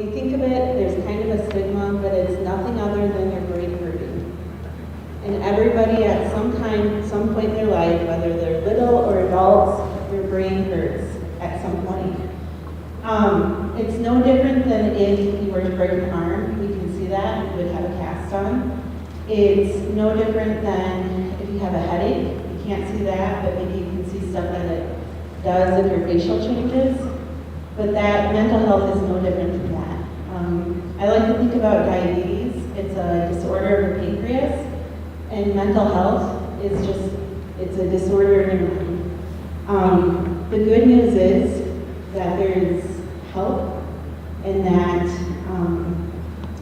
we think of it, there's kind of a stigma, but it's nothing other than your brain hurting. And everybody at some time, some point in their life, whether they're little or adults, their brain hurts at some point. It's no different than if you were to break an arm. You can see that, you would have a cast on. It's no different than if you have a headache. You can't see that, but maybe you can see stuff that it does if your facial changes. But that mental health is no different from that. I like to think about diabetes. It's a disorder of the pancreas, and mental health is just, it's a disorder in your mind. The good news is that there is help, and that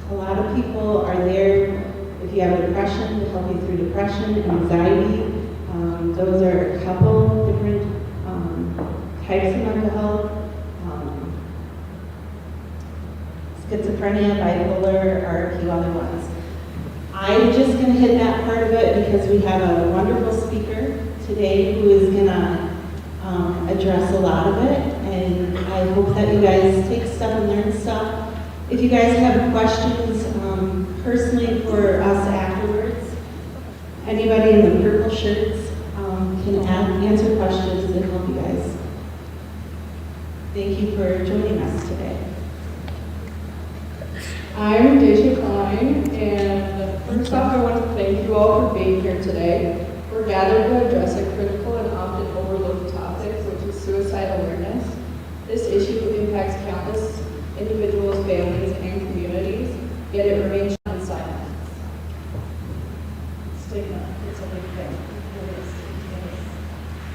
a lot of people are there. If you have depression, to help you through depression, anxiety. Those are a couple different types of mental health. Schizophrenia, bipolar, are a few other ones. I'm just going to hit that part of it because we have a wonderful speaker today who is going to address a lot of it, and I hope that you guys take stuff and learn stuff. If you guys have questions personally for us afterwards, anybody in the purple shirts can answer questions and help you guys. Thank you for joining us today. I'm Deja Klein, and first off, I want to thank you all for being here today. We're gathered to address a critical and often overlooked topic, which is suicide awareness. This issue impacts countless individuals, families, and communities, yet it remains in silence. Stigma, it's a big thing.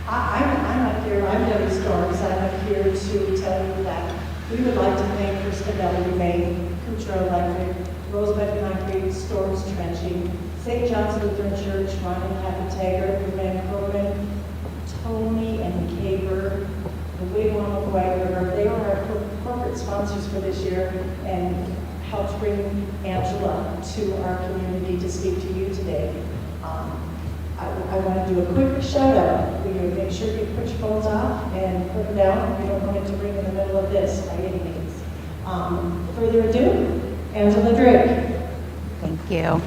I'm up here, I'm Debbie Storms. I'm up here to tell you that we would like to thank First Fidelity Maine, Control Electric, Rosebud Concrete, Storms Trenching, St. John's Lutheran Church, Ron and Happy Taggart, Van Corbin, Tony and Caber, the Wigwam of White River. They are our corporate sponsors for this year and helped bring Angela to our community to speak to you today. I want to do a quick shout out. Make sure you put your phones off and put them down. We don't want it to ring in the middle of this by any means. Further ado, Angela Drake. Thank you.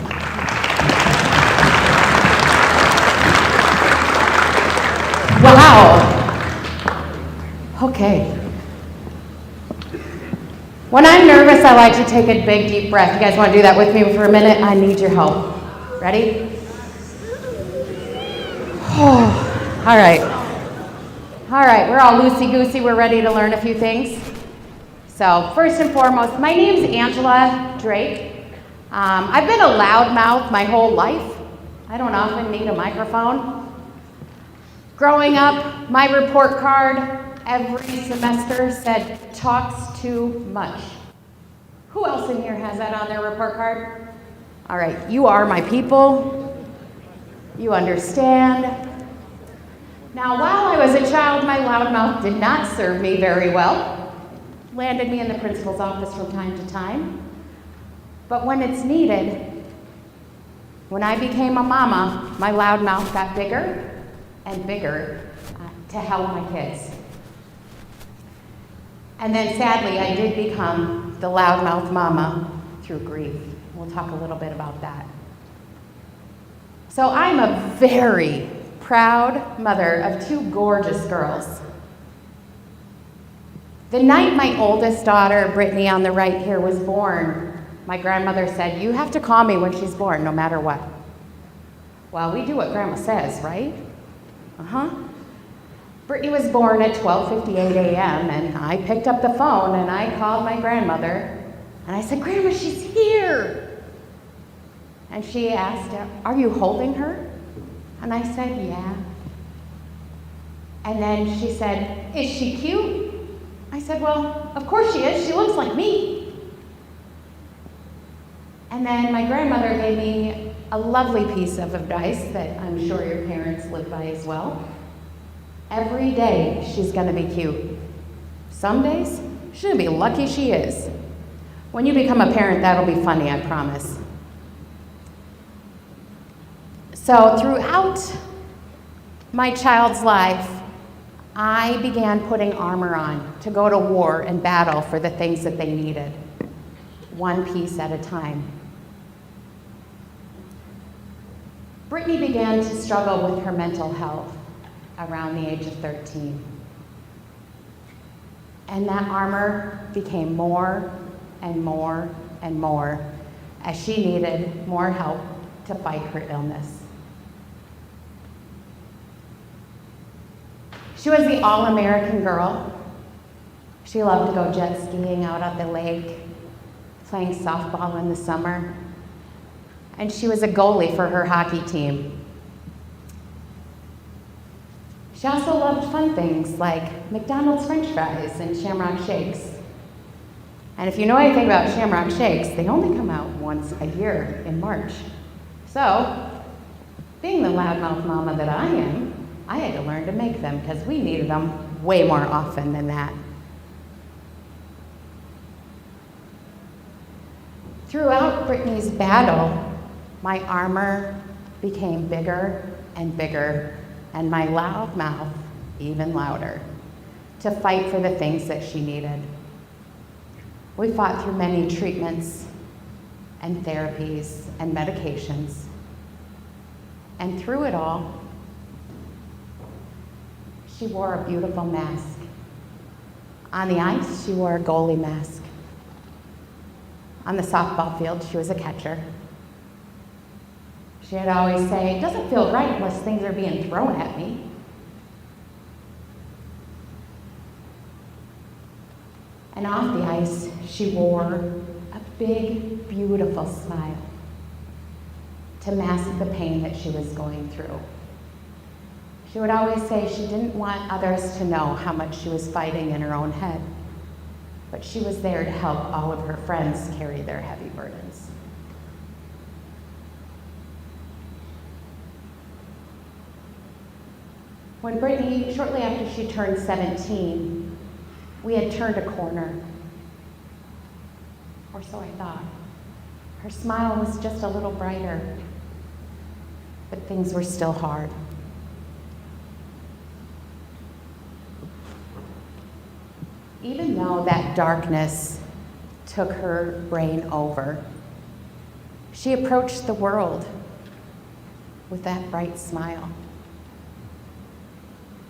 Wow. Okay. When I'm nervous, I like to take a big, deep breath. You guys want to do that with me for a minute? I need your help. Ready? Oh, all right. All right, we're all loosey-goosey. We're ready to learn a few things. So first and foremost, my name's Angela Drake. I've been a loudmouth my whole life. I don't often need a microphone. Growing up, my report card every semester said, talks too much. Who else in here has that on their report card? All right, you are my people. You understand. Now, while I was a child, my loudmouth did not serve me very well. Landed me in the principal's office from time to time. But when it's needed, when I became a mama, my loudmouth got bigger and bigger to help my kids. And then sadly, I did become the loudmouth mama through grief. We'll talk a little bit about that. So I'm a very proud mother of two gorgeous girls. The night my oldest daughter, Brittany on the right here, was born, my grandmother said, you have to call me when she's born, no matter what. Well, we do what Grandma says, right? Brittany was born at 12:58 a.m. and I picked up the phone and I called my grandmother and I said, Grandma, she's here. And she asked, are you holding her? And I said, yeah. And then she said, is she cute? I said, well, of course she is. She looks like me. And then my grandmother gave me a lovely piece of advice that I'm sure your parents live by as well. Every day she's gonna be cute. Some days, she's gonna be lucky she is. When you become a parent, that'll be funny, I promise. So throughout my child's life, I began putting armor on to go to war and battle for the things that they needed. one piece at a time. Brittany began to struggle with her mental health around the age of 13. And that armor became more and more and more as she needed more help to fight her illness. She was the all-American girl. She loved to go jet skiing out at the lake, playing softball in the summer, and she was a goalie for her hockey team. She also loved fun things like McDonald's French fries and Shamrock Shakes. And if you know anything about Shamrock Shakes, they only come out once a year in March. So, being the loudmouth mama that I am, I had to learn to make them because we needed them way more often than that. Throughout Brittany's battle, my armor became bigger and bigger, and my loud mouth even louder, to fight for the things that she needed. We fought through many treatments and therapies and medications. And through it all, she wore a beautiful mask. On the ice, she wore a goalie mask. On the softball field, she was a catcher. She'd always say, "It doesn't feel right unless things are being thrown at me." And off the ice, she wore a big, beautiful smile to mask the pain that she was going through. She would always say she didn't want others to know how much she was fighting in her own head, but she was there to help all of her friends carry their heavy burdens. When Brittany, shortly after she turned 17, we had turned a corner, or so I thought. Her smile was just a little brighter, but things were still hard. Even though that darkness took her brain over, she approached the world with that bright smile,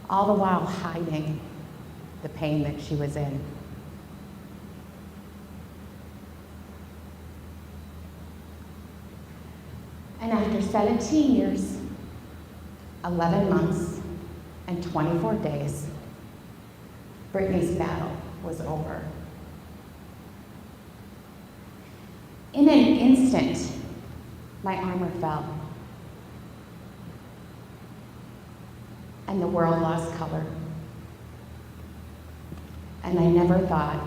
all the while hiding the pain that she was in. And after 17 years, 11 months, and 24 days, Brittany's battle was over. In an instant, my armor fell, and the world lost color. And I never thought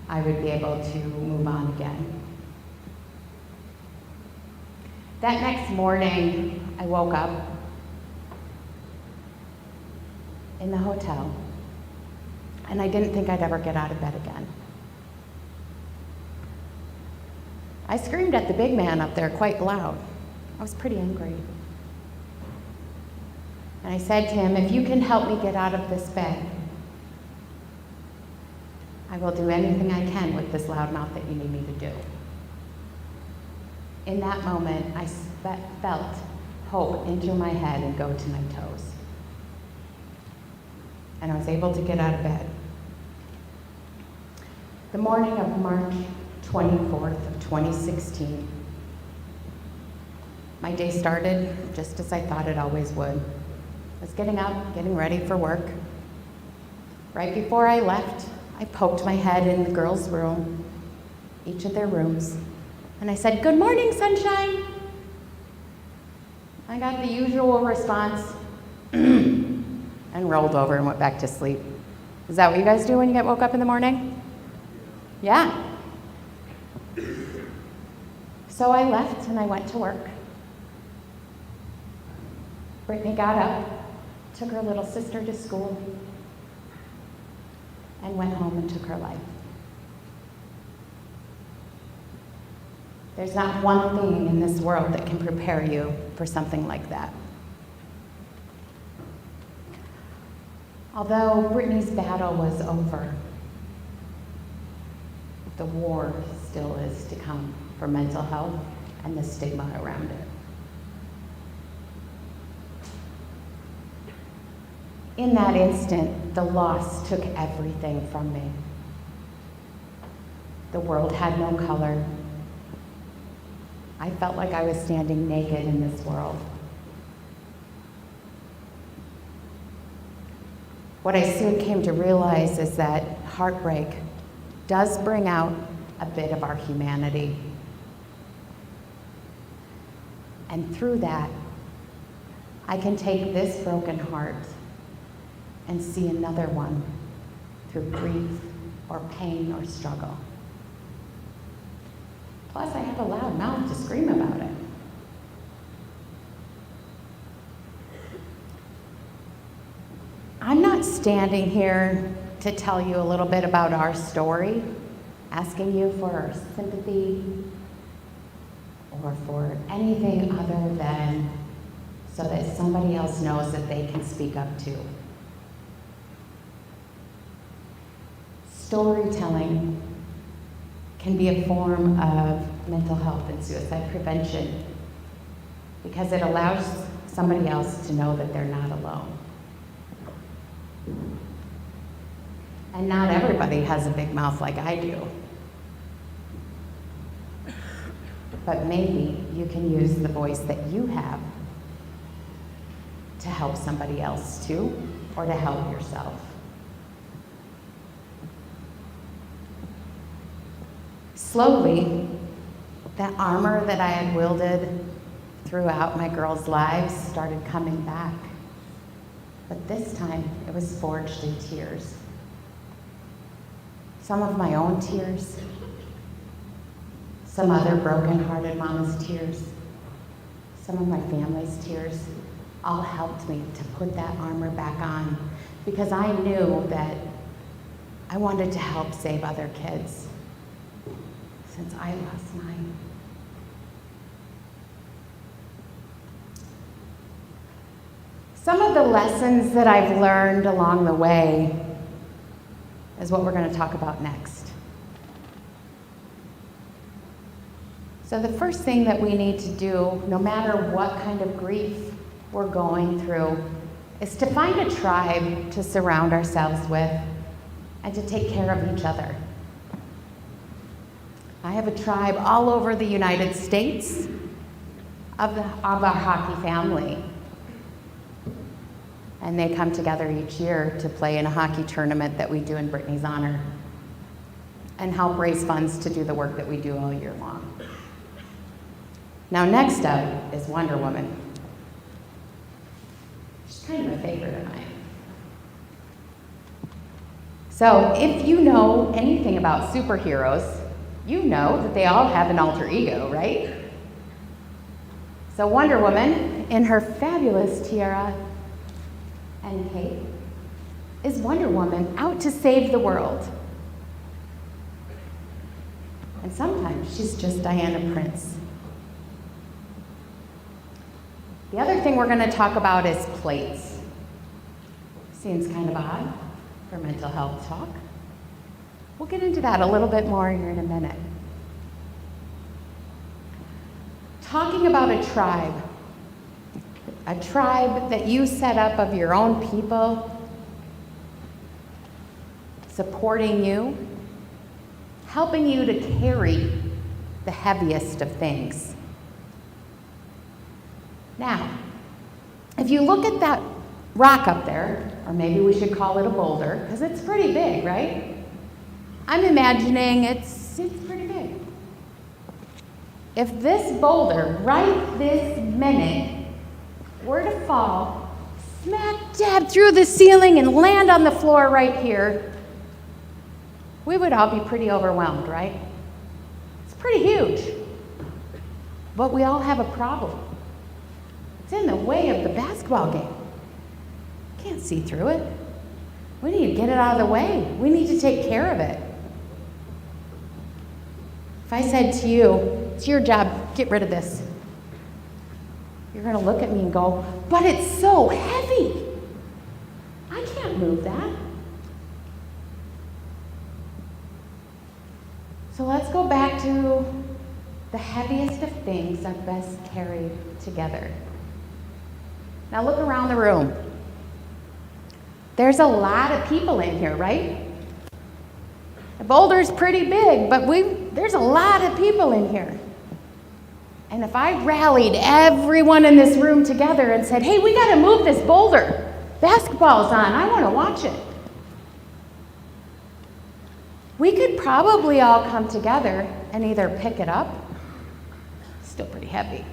I would be able to move on again. That next morning, I woke up in the hotel, and I didn't think I'd ever get out of bed again. I screamed at the big man up there quite loud. I was pretty angry. And I said to him, "If you can help me get out of this bed, I will do anything I can with this loudmouth that you need me to do." In that moment, I felt hope enter my head and go to my toes. And I was able to get out of bed. The morning of March 24th of 2016, my day started just as I thought it always would. I was getting up, getting ready for work. Right before I left, I poked my head in the girls' room, each of their rooms, and I said, "Good morning, sunshine." I got the usual response, and rolled over and went back to sleep. Is that what you guys do when you get woke up in the morning? Yeah. So I left and I went to work. Brittany got up, took her little sister to school, and went home and took her life. There's not one thing in this world that can prepare you for something like that. Although Brittany's battle was over, the war still is to come for mental health and the stigma around it. In that instant, the loss took everything from me. The world had no color. I felt like I was standing naked in this world. What I soon came to realize is that heartbreak does bring out a bit of our humanity. And through that, I can take this broken heart and see another one through grief or pain or struggle. Plus, I have a loud mouth to scream about it. I'm not standing here to tell you a little bit about our story, asking you for sympathy or for anything other than so that somebody else knows that they can speak up too. Storytelling can be a form of mental health and suicide prevention because it allows somebody else to know that they're not alone. And not everybody has a big mouth like I do. But maybe you can use the voice that you have to help somebody else too, or to help yourself. Slowly, that armor that I had wielded throughout my girls' lives started coming back. But this time, it was forged in tears. Some of my own tears, some other broken-hearted mama's tears, some of my family's tears, all helped me to put that armor back on because I knew that I wanted to help save other kids since I lost mine. Some of the lessons that I've learned along the way is what we're going to talk about next. So the first thing that we need to do, no matter what kind of grief we're going through, is to find a tribe to surround ourselves with and to take care of each other. I have a tribe all over the United States of our hockey family. And they come together each year to play in a hockey tournament that we do in Brittany's honor and help raise funds to do the work that we do all year long. Now next up is Wonder Woman. She's kind of a favorite of mine. So if you know anything about superheroes, you know that they all have an alter ego, right? So Wonder Woman, in her fabulous tiara and cape, is Wonder Woman out to save the world. And sometimes she's just Diana Prince. The other thing we're going to talk about is plates. Seems kind of odd for mental health talk. We'll get into that a little bit more here in a minute. Talking about a tribe that you set up of your own people, supporting you, helping you to carry the heaviest of things. Now, if you look at that rock up there, or maybe we should call it a boulder, because it's pretty big, right? I'm imagining it's pretty big. If this boulder, right this minute, were to fall smack dab through the ceiling and land on the floor right here, we would all be pretty overwhelmed, right? It's pretty huge. But we all have a problem. It's in the way of the basketball game. Can't see through it. We need to get it out of the way. We need to take care of it. If I said to you, it's your job, get rid of this, you're going to look at me and go, but it's so heavy. I can't move that. So let's go back to the heaviest of things that best carried together. Now look around the room. There's a lot of people in here, right? The boulder's pretty big, but there's a lot of people in here. And if I rallied everyone in this room together and said, hey, we got to move this boulder. Basketball's on. I want to watch it. We could probably all come together and either pick it up. Still pretty heavy.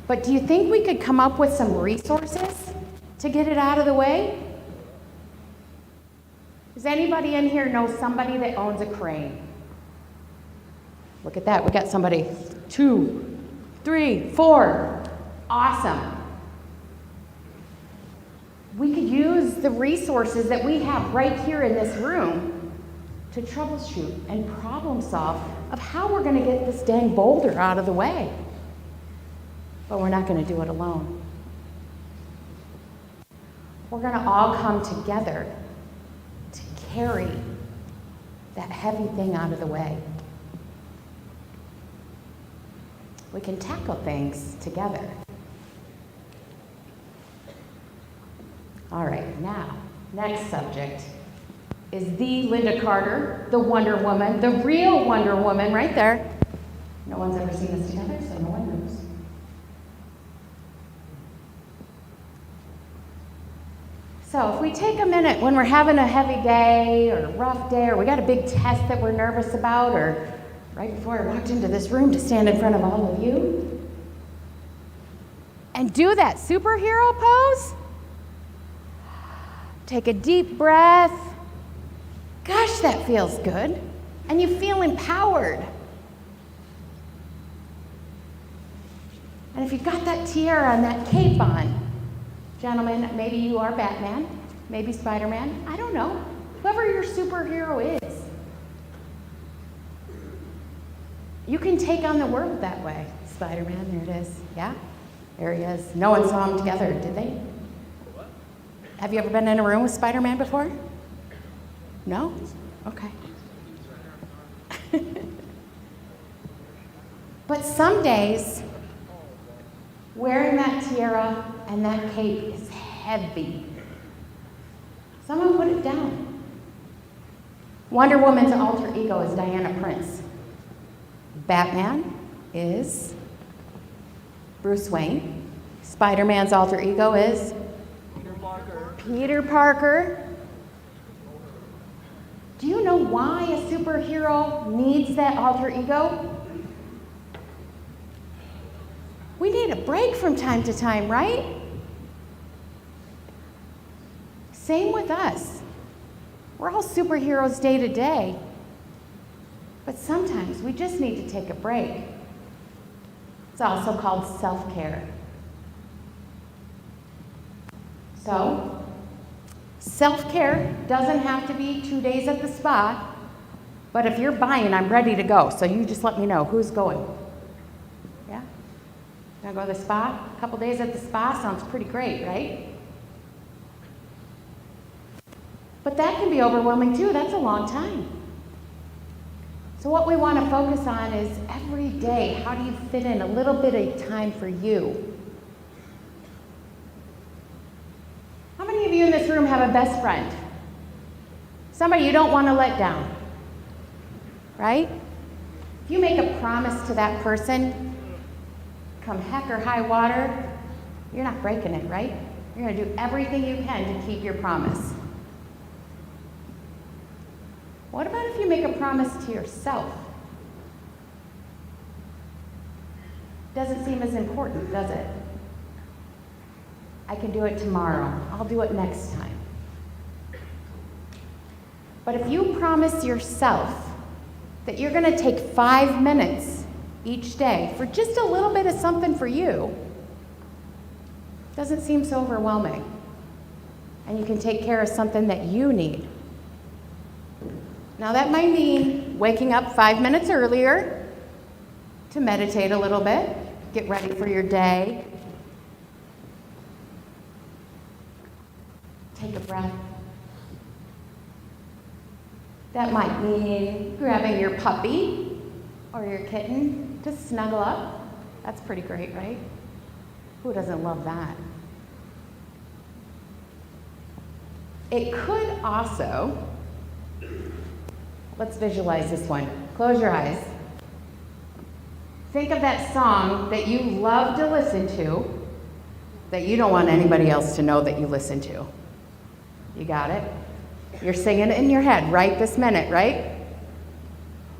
But do you think we could come up with some resources to get it out of the way? Does anybody in here know somebody that owns a crane? Look at that. We got somebody. 2, 3, 4. Awesome. We could use the resources that we have right here in this room to troubleshoot and problem solve of how we're going to get this dang boulder out of the way. But we're not going to do it alone. We're going to all come together to carry that heavy thing out of the way. We can tackle things together. All right, now, next subject is the Linda Carter, the Wonder Woman, the real Wonder Woman right there. No one's ever seen us together, so no one knows. So if we take a minute when we're having a heavy day or a rough day or we got a big test that we're nervous about or right before I walked into this room to stand in front of all of you and do that superhero pose, take a deep breath. Gosh, that feels good. And you feel empowered. And if you've got that tiara and that cape on, gentlemen, maybe you are Batman, maybe Spider-Man, I don't know. Whoever your superhero is. You can take on the world that way. Spider-Man, there it is. Yeah, there he is. No one saw him together, did they? Have you ever been in a room with Spider-Man before? No? Okay. But some days, wearing that tiara and that cape is heavy. Someone put it down. Wonder Woman's alter ego is Diana Prince. Batman is Bruce Wayne. Spider-Man's alter ego is Peter Parker. Do you know why a superhero needs that alter ego? We need a break from time to time, right? Same with us. We're all superheroes day to day, but sometimes we just need to take a break. It's also called self-care. So, self-care doesn't have to be 2 days at the spa, but if you're buying, I'm ready to go. So you just let me know who's going. Yeah? Gonna go to the spa? A couple days at the spa sounds pretty great, right? But that can be overwhelming too. That's a long time. So what we want to focus on is every day, how do you fit in a little bit of time for you? How many of you in this room have a best friend? Somebody you don't want to let down, right? If you make a promise to that person, come heck or high water, you're not breaking it, right? You're going to do everything you can to keep your promise. What about if you make a promise to yourself? Doesn't seem as important, does it? I can do it tomorrow. I'll do it next time. But if you promise yourself that you're going to take 5 minutes each day for just a little bit of something for you, doesn't seem so overwhelming. And you can take care of something that you need. Now that might mean waking up 5 minutes earlier to meditate a little bit, get ready for your day. Take a breath. That might mean grabbing your puppy or your kitten to snuggle up. That's pretty great, right? Who doesn't love that? It could also, let's visualize this one. Close your eyes. Think of that song that you love to listen to that you don't want anybody else to know that you listen to. You got it? You're singing it in your head right this minute, right?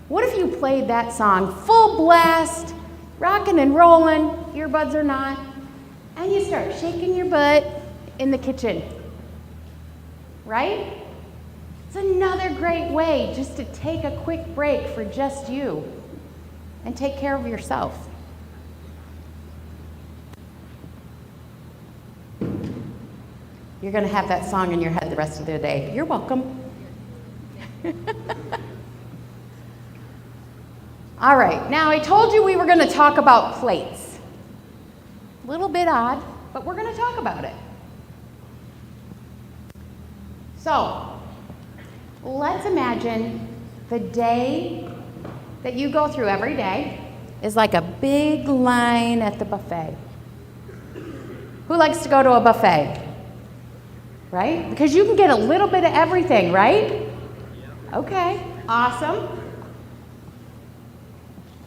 What if you played that song full blast, rocking and rolling, earbuds or not, and you start shaking your butt in the kitchen, right? It's another great way just to take a quick break for just you and take care of yourself. You're going to have that song in your head the rest of the day. You're welcome. All right, now I told you we were going to talk about plates. A little bit odd, but we're going to talk about it. So, let's imagine the day that you go through every day is like a big line at the buffet. Who likes to go to a buffet? Right? Because you can get a little bit of everything, right? Okay, awesome.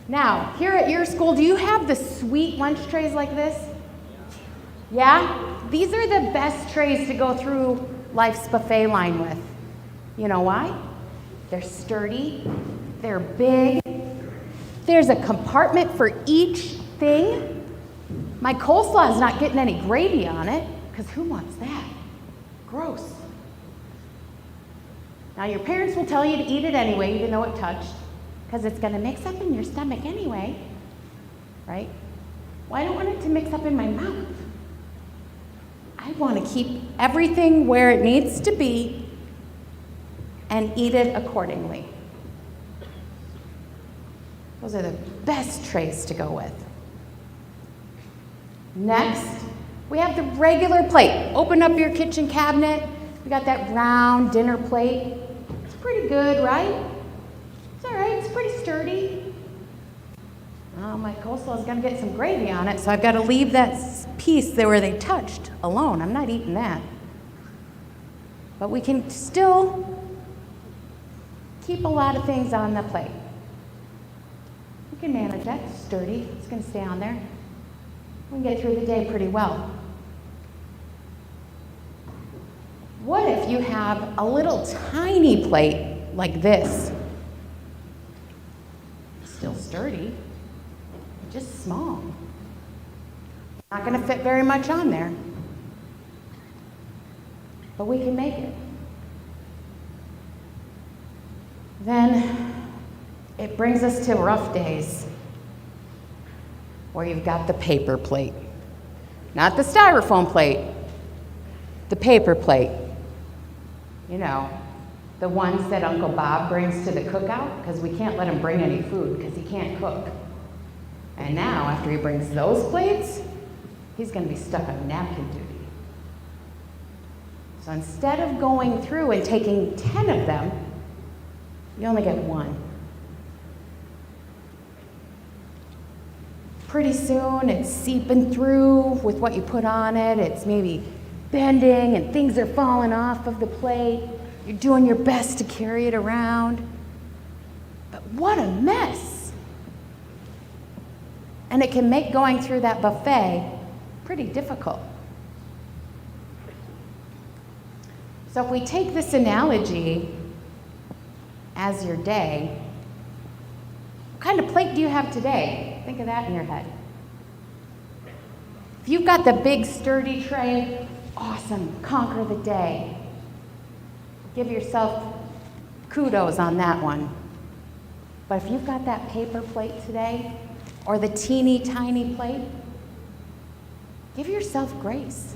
Now, here at your school, do you have the sweet lunch trays like this? Yeah? These are the best trays to go through life's buffet line with. You know why? They're sturdy, they're big, there's a compartment for each thing. My coleslaw is not getting any gravy on it, because who wants that? Gross. Now your parents will tell you to eat it anyway, even though it touched, because it's going to mix up in your stomach anyway, right? Well, I don't want it to mix up in my mouth. I want to keep everything where it needs to be and eat it accordingly. Those are the best trays to go with. Next, we have the regular plate. Open up your kitchen cabinet. We got that round dinner plate. It's pretty good, right? It's all right, it's pretty sturdy. Oh, my coleslaw is going to get some gravy on it, so I've got to leave that piece there where they touched alone. I'm not eating that. But we can still keep a lot of things on the plate. We can manage that. It's sturdy. It's going to stay on there. We can get through the day pretty well. What if you have a little tiny plate like this? Still sturdy, just small. Not going to fit very much on there, but we can make it. Then it brings us to rough days where you've got the paper plate. Not the styrofoam plate, the paper plate. You know, the ones that Uncle Bob brings to the cookout, because we can't let him bring any food because he can't cook. And now, after he brings those plates, he's going to be stuck on napkin duty. So instead of going through and taking 10 of them, you only get one. Pretty soon, it's seeping through with what you put on it. It's maybe bending and things are falling off of the plate. You're doing your best to carry it around. But what a mess. And it can make going through that buffet pretty difficult. So if we take this analogy as your day, what kind of plate do you have today? Think of that in your head. If you've got the big sturdy tray, awesome, conquer the day. Give yourself kudos on that one. But if you've got that paper plate today, or the teeny tiny plate, give yourself grace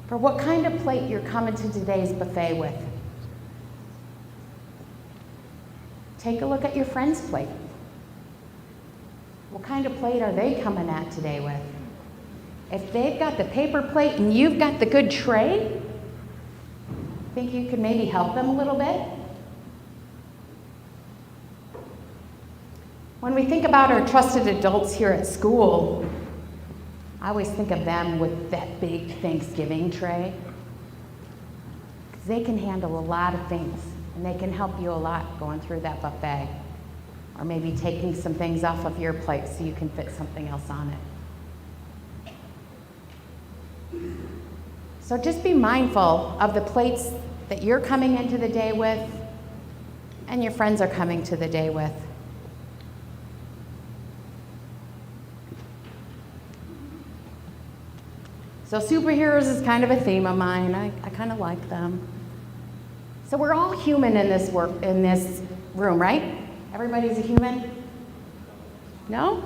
for what kind of plate you're coming to today's buffet with. Take a look at your friend's plate. What kind of plate are they coming at today with? If they've got the paper plate and you've got the good tray, think you could maybe help them a little bit? When we think about our trusted adults here at school, I always think of them with that big Thanksgiving tray. 'Cause they can handle a lot of things, and they can help you a lot going through that buffet. Or maybe taking some things off of your plate so you can fit something else on it. So just be mindful of the plates that you're coming into the day with and your friends are coming to the day with. So superheroes is kind of a theme of mine. I kind of like them. So we're all human in this room, right? Everybody's a human? No?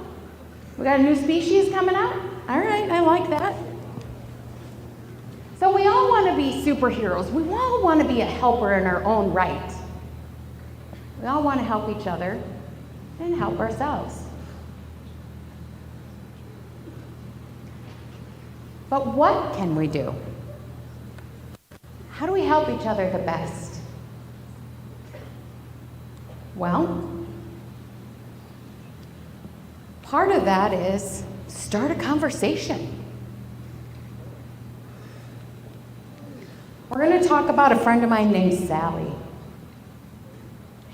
We got a new species coming out? All right, I like that. So we all want to be superheroes. We all want to be a helper in our own right. We all want to help each other and help ourselves. But what can we do? How do we help each other the best? Well, part of that is start a conversation. We're going to talk about a friend of mine named Sally.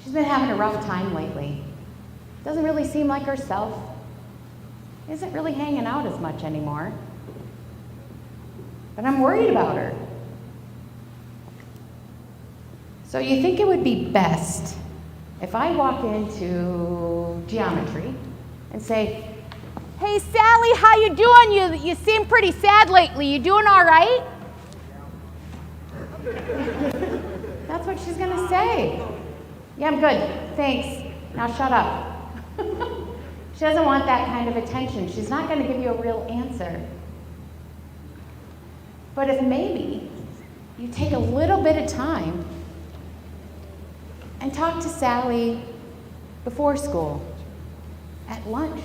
She's been having a rough time lately. Doesn't really seem like herself. Isn't really hanging out as much anymore. But I'm worried about her. So you think it would be best if I walk into geometry and say, "Hey Sally, how you doing? You seem pretty sad lately. You doing all right?" That's what she's gonna say. "Yeah, I'm good, thanks. Now shut up." She doesn't want that kind of attention. She's not gonna give you a real answer. But if maybe you take a little bit of time and talk to Sally before school, at lunch,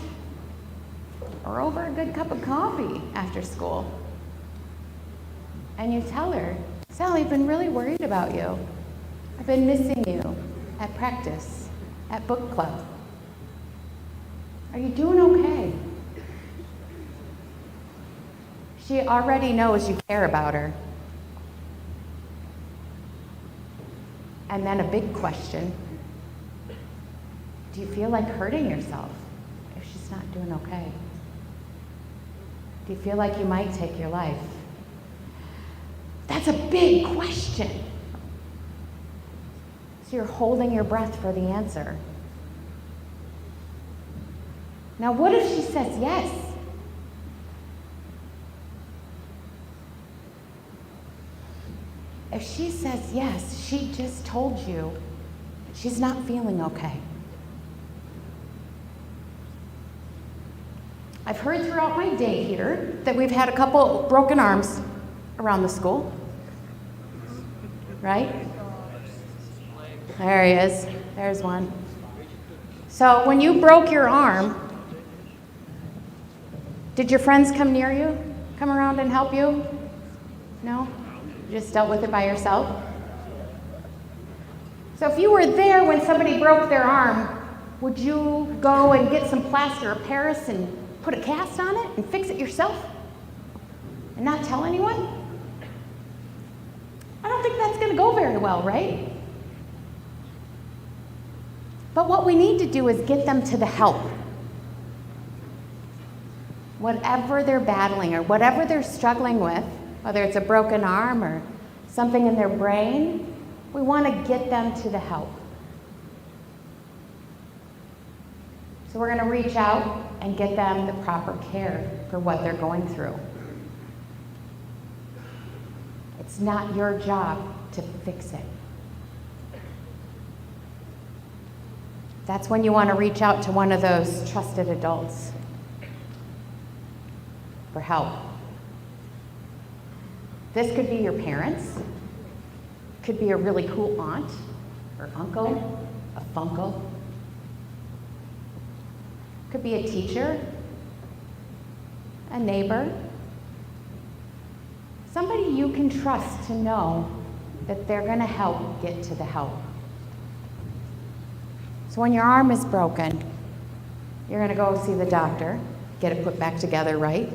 or over a good cup of coffee after school, and you tell her, "Sally, I've been really worried about you. I've been missing you at practice, at book club. Are you doing okay?" She already knows you care about her. And then a big question: do you feel like hurting yourself if she's not doing okay? Do you feel like you might take your life? That's a big question. So you're holding your breath for the answer. Now, what if she says yes? If she says yes, she just told you she's not feeling okay. I've heard throughout my day here that we've had a couple broken arms around the school. Right? There he is. There's one. So when you broke your arm, did your friends come near you? Come around and help you? No? You just dealt with it by yourself? So if you were there when somebody broke their arm, would you go and get some plaster of Paris and put a cast on it and fix it yourself? And not tell anyone? I don't think that's going to go very well, right? But what we need to do is get them to the help. Whatever they're battling or whatever they're struggling with, whether it's a broken arm or something in their brain, we want to get them to the help. So we're going to reach out and get them the proper care for what they're going through. It's not your job to fix it. That's when you want to reach out to one of those trusted adults for help. This could be your parents, could be a really cool aunt or uncle, a funkle. Could be a teacher, a neighbor, somebody you can trust to know that they're going to help get to the help. So when your arm is broken, You're going to go see the doctor, get it put back together right.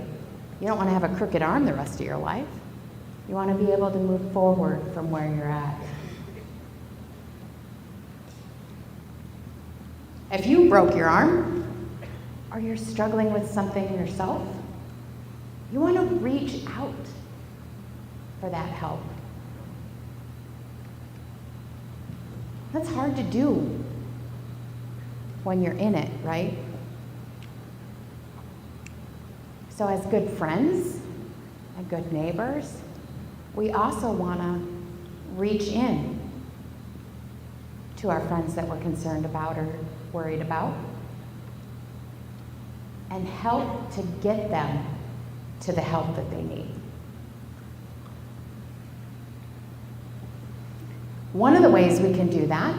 You don't want to have a crooked arm the rest of your life. You want to be able to move forward from where you're at. If you broke your arm, or you're struggling with something yourself, you want to reach out for that help. That's hard to do when you're in it, right? So as good friends and good neighbors, we also want to reach in to our friends that we're concerned about or worried about and help to get them to the help that they need. One of the ways we can do that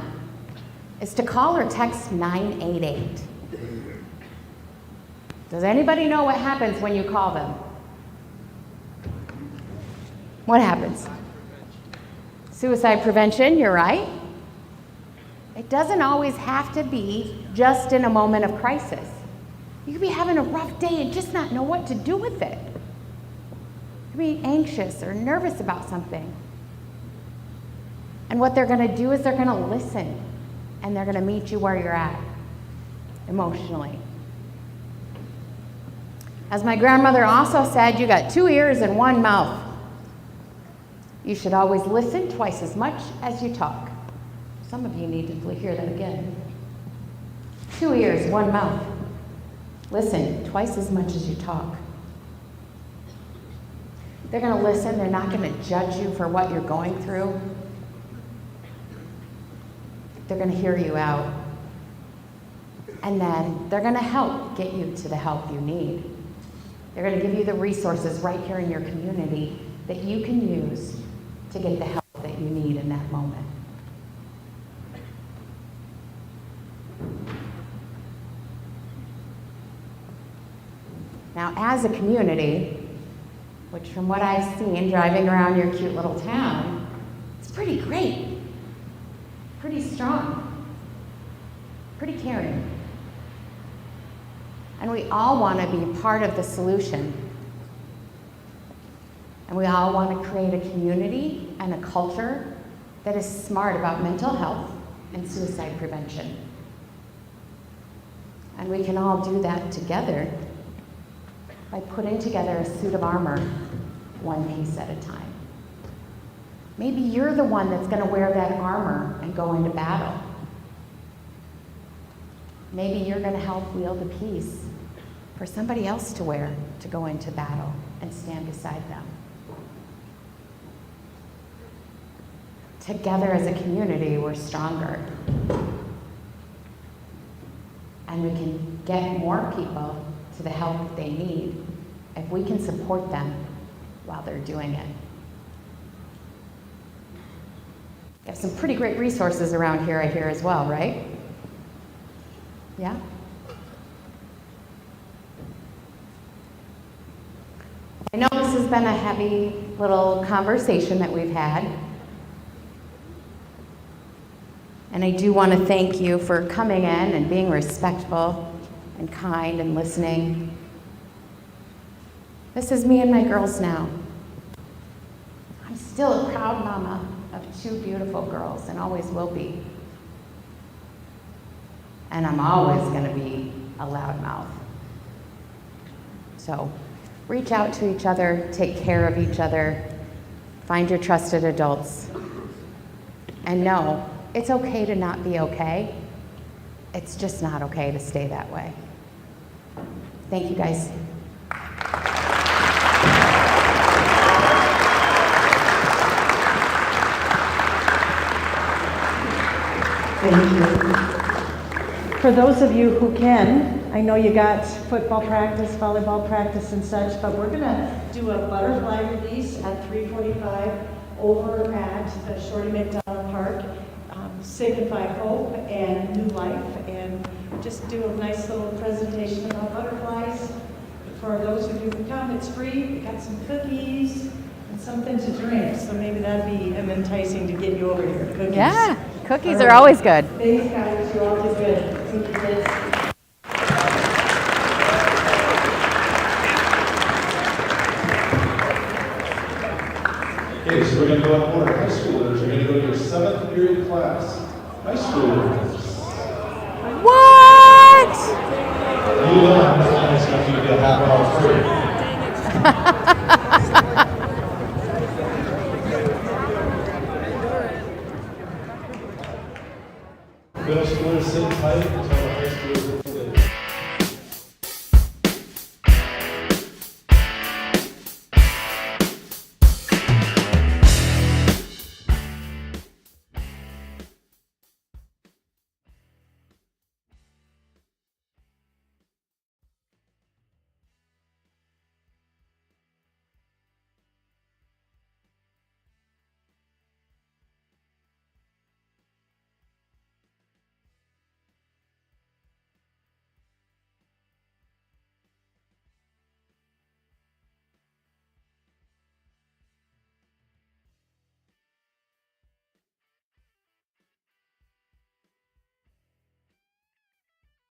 is to call or text 988. Does anybody know what happens when you call them? What happens? Suicide prevention, you're right. It doesn't always have to be just in a moment of crisis. You could be having a rough day and just not know what to do with it. You could be anxious or nervous about something. And what they're going to do is they're going to listen, and they're going to meet you where you're at emotionally. As my grandmother also said, you got 2 ears and 1 mouth. You should always listen twice as much as you talk. Some of you need to hear that again. 2 ears, 1 mouth. Listen twice as much as you talk. They're going to listen. They're not going to judge you for what you're going through. They're going to hear you out. And then they're going to help get you to the help you need. They're going to give you the resources right here in your community that you can use to get the help that you need in that moment. Now, as a community, which from what I've seen driving around your cute little town, it's pretty great, pretty strong, pretty caring. And we all want to be part of the solution. And we all want to create a community and a culture that is smart about mental health and suicide prevention. And we can all do that together by putting together a suit of armor, one piece at a time. Maybe you're the one that's going to wear that armor and go into battle. Maybe you're going to help wield a piece for somebody else to wear to go into battle and stand beside them. Together as a community, we're stronger. And we can get more people to the help that they need if we can support them while they're doing it. You have some pretty great resources around here, I hear, as well, right? Yeah? I know this has been a heavy little conversation that we've had. And I do want to thank you for coming in and being respectful and kind and listening. This is me and my girls now. I'm still a proud mama of 2 beautiful girls and always will be. And I'm always going to be a loudmouth. So reach out to each other, take care of each other, find your trusted adults, and know it's okay to not be okay. It's just not okay to stay that way. Thank you, guys. Thank you. For those of you who can, I know you got football practice, volleyball practice and such, but we're gonna do a butterfly release at 3:45 over at the Shorty McDonald Park. Signify hope and new life, and just do a nice little presentation about butterflies. For those of you who come, it's free. We got some cookies and something to drink, so maybe that'd be enticing to get you over here. Cookies. Yeah, cookies are always good. Thanks, guys. You're all too good. Thank you, kids. do them, I'm just nice enough you to have it all free.